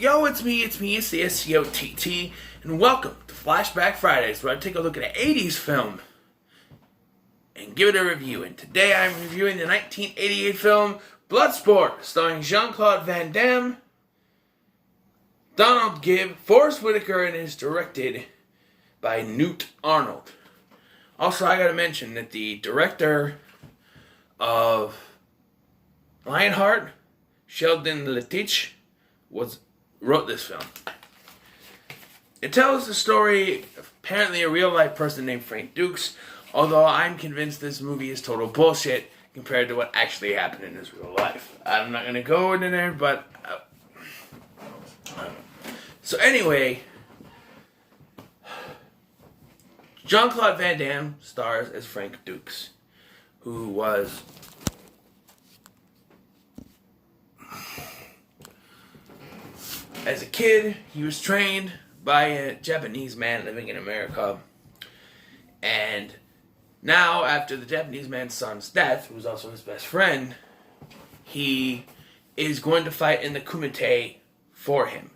Yo, it's me, it's the SCOTT, and welcome to Flashback Fridays, where I take a look at an 80s film and give it a review. And today I'm reviewing the 1988 film Bloodsport, starring Jean-Claude Van Damme, Donald Gibb, Forrest Whitaker, and is directed by Newt Arnold. Also, I gotta mention that the director of Lionheart, Sheldon Lettich, wrote this film. It tells the story of apparently a real-life person named Frank Dukes, although I'm convinced this movie is total bullshit compared to what actually happened in his real life. I'm not going to go into there, but... So anyway, Jean-Claude Van Damme stars as Frank Dukes, who was... As a kid, he was trained by a Japanese man living in America. And now, after the Japanese man's son's death, who was also his best friend, he is going to fight in the Kumite for him.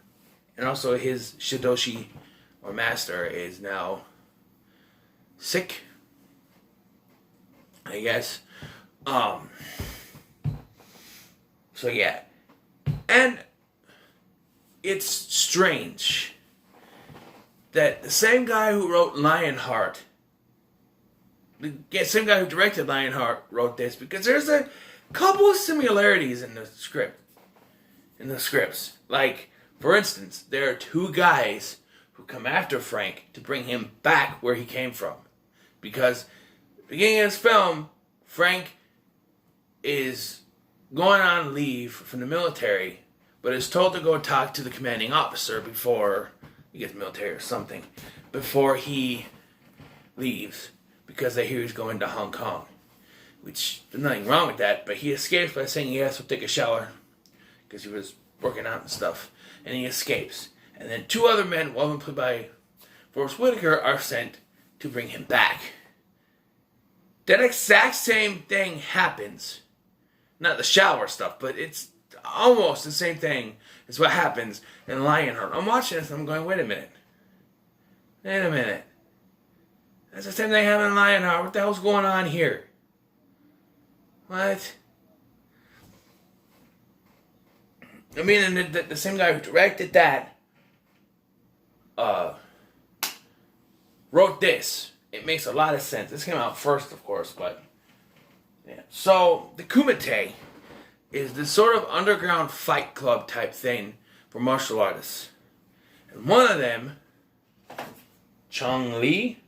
And also his Shidoshi, or master, is now sick, I guess. So yeah. And it's strange that the same guy who wrote Lionheart, the same guy who directed Lionheart, wrote this, because there's a couple of similarities in the scripts. Like, for instance, there are two guys who come after Frank to bring him back where he came from. Because at the beginning of this film, Frank is going on leave from the military, but is told to go talk to the commanding officer before he gets military or something, before he leaves, because they hear he's going to Hong Kong. Which, there's nothing wrong with that, but he escapes by saying he has to take a shower, because he was working out and stuff, and he escapes. And then two other men, one of them played by Forrest Whitaker, are sent to bring him back. That exact same thing happens. Not the shower stuff, but it's almost the same thing as what happens in Lionheart. I'm watching this and I'm going, wait a minute. That's the same thing happened in Lionheart. What the hell's going on here? What? I mean, and the same guy who directed that wrote this. It makes a lot of sense. This came out first, of course, but yeah. So, the Kumite is this sort of underground fight club type thing for martial artists. And one of them, Chong Li,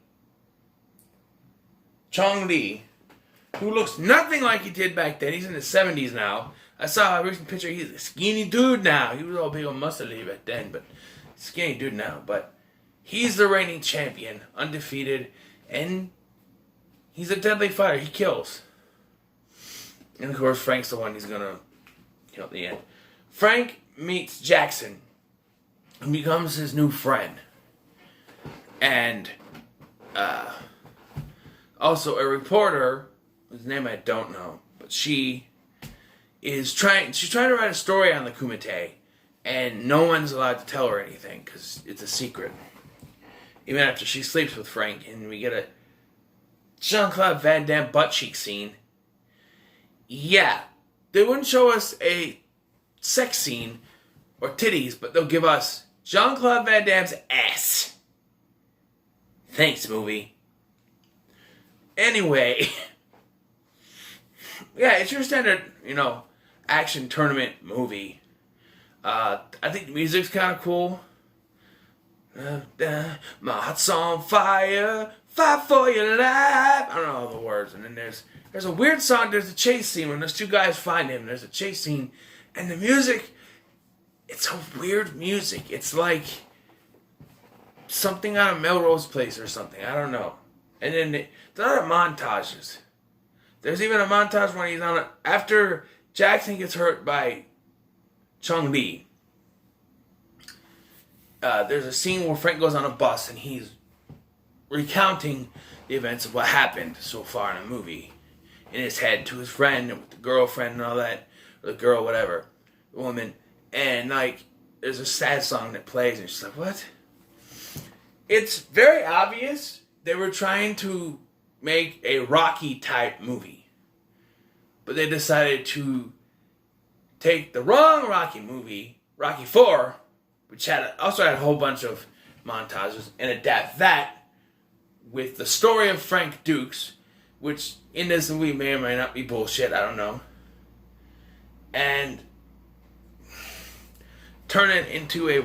who looks nothing like he did back then. He's in his 70s now. I saw a recent picture. He's a skinny dude now. He was all big and muscly back then, but skinny dude now. But he's the reigning champion, undefeated, and he's a deadly fighter. He kills. And of course, Frank's the one he's gonna kill at the end. Frank meets Jackson and becomes his new friend. And also a reporter, whose name I don't know, but she's trying to write a story on the Kumite, and no one's allowed to tell her anything because it's a secret. Even after she sleeps with Frank, and we get a Jean-Claude Van Damme butt cheek scene. Yeah, they wouldn't show us a sex scene or titties, but they'll give us Jean-Claude Van Damme's ass. Thanks, movie. Anyway, yeah, it's your standard, action tournament movie. I think the music's kind of cool. My heart's on fire, fight for your life. I don't know all the words. And then there's a weird song. There's a chase scene when those two guys find him. There's a chase scene, and the music, it's a weird music. It's like something out of Melrose Place or something. I don't know. And then there are montages. There's even a montage when he's after Jackson gets hurt by Chong Li. There's a scene where Frank goes on a bus and he's recounting the events of what happened so far in the movie in his head to his friend and with the girlfriend and all that, or the girl, whatever, the woman, and there's a sad song that plays, and she's like, what? It's very obvious they were trying to make a Rocky-type movie. But they decided to take the wrong Rocky movie, Rocky IV, which also had a whole bunch of montages, and adapt that with the story of Frank Dukes, which in this movie may or may not be bullshit, I don't know, and turn it into a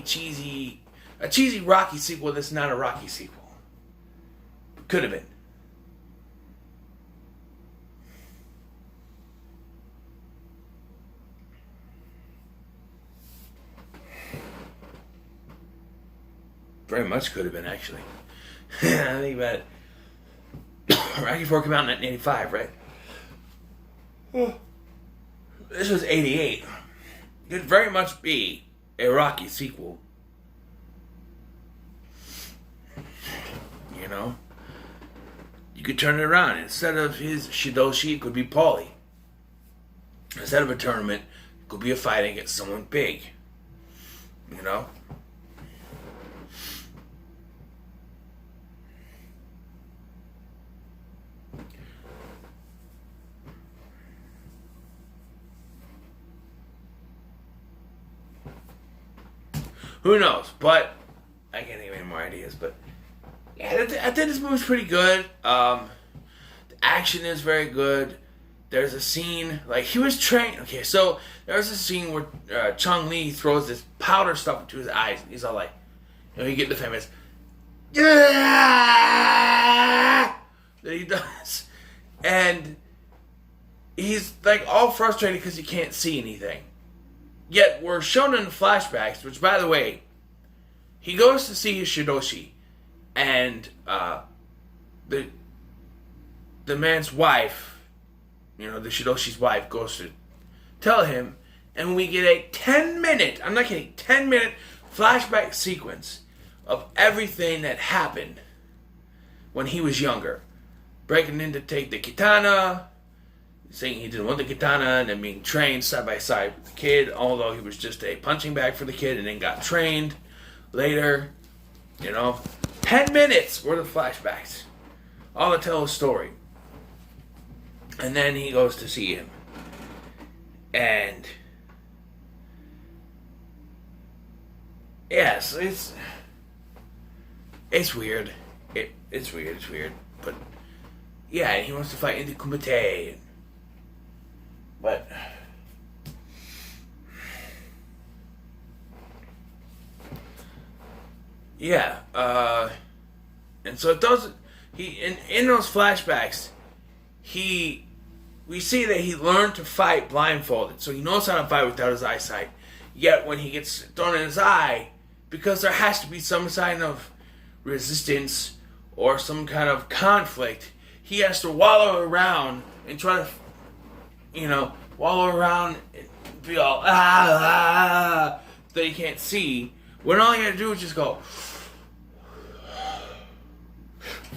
cheesy Rocky sequel that's not a Rocky sequel. Could have been. Very much could have been, actually. I think about it. Rocky IV came out in 1985, right? This was 88. Could very much be a Rocky sequel. You know? You could turn it around. Instead of his Shidoshi, it could be Paulie. Instead of a tournament, it could be a fight against someone big. You know? Who knows? But I can't think of any more ideas. But yeah, I think this movie's pretty good. The action is very good. There's a scene like he was trained. Okay, so there's a scene where Chong Li throws this powder stuff into his eyes. And he's all like, you know, you get the famous yeah that he does, and he's like all frustrated because he can't see anything. Yet we're shown in flashbacks, which, by the way, he goes to see his Shidoshi, and the man's wife, you know, the Shidoshi's wife, goes to tell him, and we get a 10-minute, I'm not kidding, 10-minute flashback sequence of everything that happened when he was younger. Breaking in to take the katana, saying he didn't want the katana, and then being trained side by side with the kid, although he was just a punching bag for the kid, and then got trained later. You know, 10 minutes worth of flashbacks, all to tell a story. And then he goes to see him, and yes, it's weird. It's weird, but yeah, he wants to fight in the Kumite. But yeah, and so it doesn't. He in those flashbacks, we see that he learned to fight blindfolded, so he knows how to fight without his eyesight. Yet when he gets thrown in his eye, because there has to be some sign of resistance or some kind of conflict, he has to wallow around and try to, you know, wallow around and be all that he can't see. When all he had to do was just go,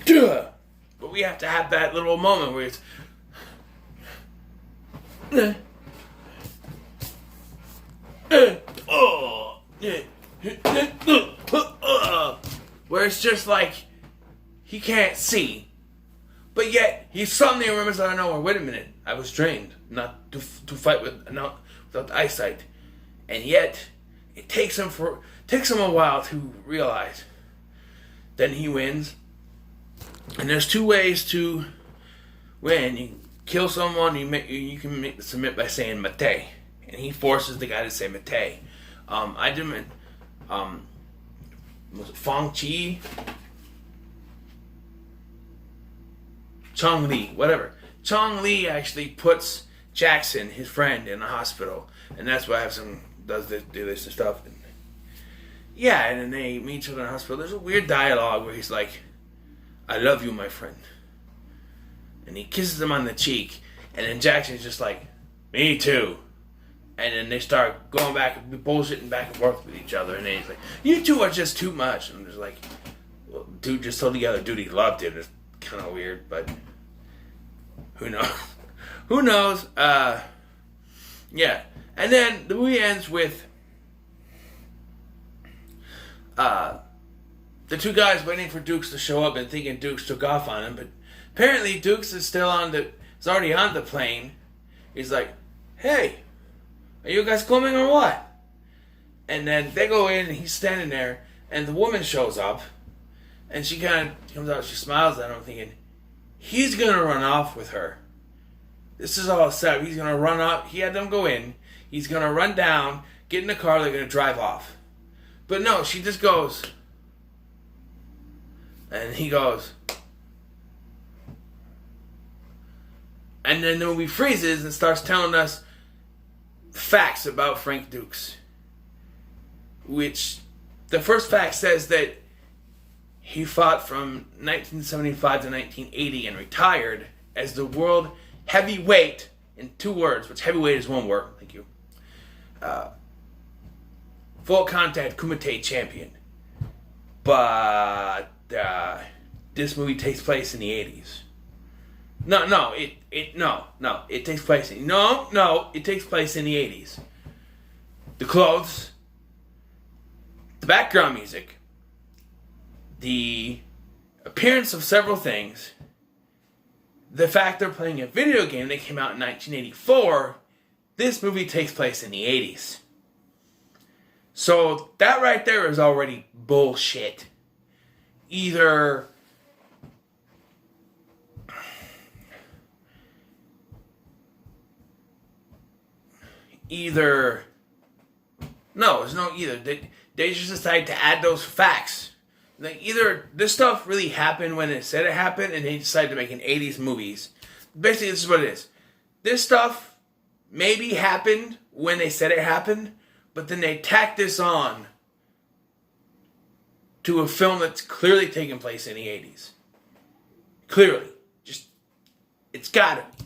duh. But we have to have that little moment where it's where it's just like he can't see, but yet he suddenly remembers out of nowhere, wait a minute, I was trained not to fight without eyesight, and yet it takes him a while to realize. Then he wins, and there's two ways to win. You can kill someone, you can submit by saying mate, and he forces the guy to say mate. I didn't. Was it Fong Chi? Chong Li, whatever. Chong Li actually puts Jackson, his friend, in the hospital, and that's why do this stuff. And yeah, and then they meet each other in the hospital. There's a weird dialogue where he's like, "I love you, my friend," and he kisses him on the cheek, and then Jackson's just like, "Me too." And then they start going back and bullshitting back and forth with each other, and then he's like, "You two are just too much." And I'm just like, well, dude just told the other dude he loved him. It's kind of weird, but who knows? Who knows? Yeah. And then the movie ends with the two guys waiting for Dukes to show up and thinking Dukes took off on him, but apparently Dukes is still is already on the plane. He's like, "Hey, are you guys coming or what?" And then they go in and he's standing there and the woman shows up and she kind of comes out, she smiles at him thinking, he's going to run off with her. This is all set up. He's going to run up. He had them go in. He's going to run down, get in the car, they're going to drive off. But no, she just goes. And he goes. And then the movie freezes and starts telling us facts about Frank Dukes. Which, the first fact says that he fought from 1975 to 1980 and retired as the world heavyweight, in 2 words, which heavyweight is 1 word, thank you, full contact Kumite champion. But this movie takes place in the 80s. It takes place in it takes place in the 80s. The clothes, the background music, the appearance of several things, the fact they're playing a video game that came out in 1984, this movie takes place in the 80s. So that right there is already bullshit. Either no, there's no either. They just decided to add those facts. Like, either this stuff really happened when it said it happened, and they decided to make an 80s movies. Basically, this is what it is. This stuff maybe happened when they said it happened, but then they tacked this on to a film that's clearly taking place in the 80s. Clearly. Just, it's gotta be.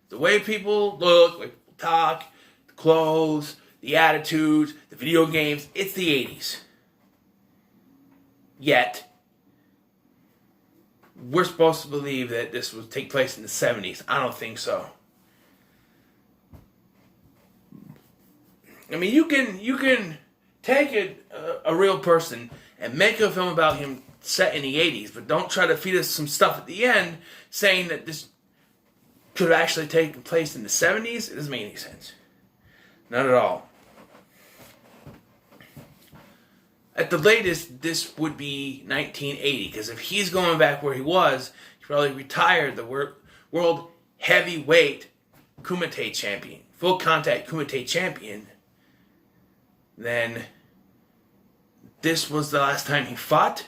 The way people look, like people talk, the clothes, the attitudes, the video games, it's the 80s. Yet, we're supposed to believe that this would take place in the 70s. I don't think so. I mean, you can take a real person and make a film about him set in the 80s, but don't try to feed us some stuff at the end saying that this could have actually taken place in the 70s. It doesn't make any sense. Not at all. At the latest, this would be 1980, because if he's going back where he was, he probably retired the world heavyweight Kumite champion, full contact Kumite champion. Then this was the last time he fought,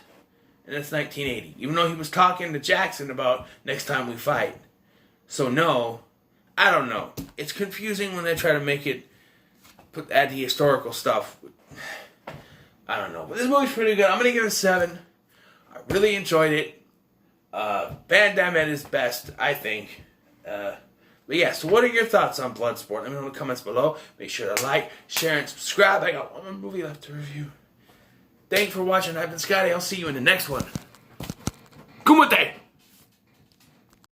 and that's 1980. Even though he was talking to Jackson about next time we fight. So no, I don't know. It's confusing when they try to make it, add the historical stuff. I don't know. But this movie's pretty good. I'm going to give it a 7. I really enjoyed it. Van Damme at his best, I think. But yeah, so what are your thoughts on Bloodsport? Let me know in the comments below. Make sure to like, share, and subscribe. I got one more movie left to review. Thank you for watching. I've been Scotty. I'll see you in the next one. Kumite!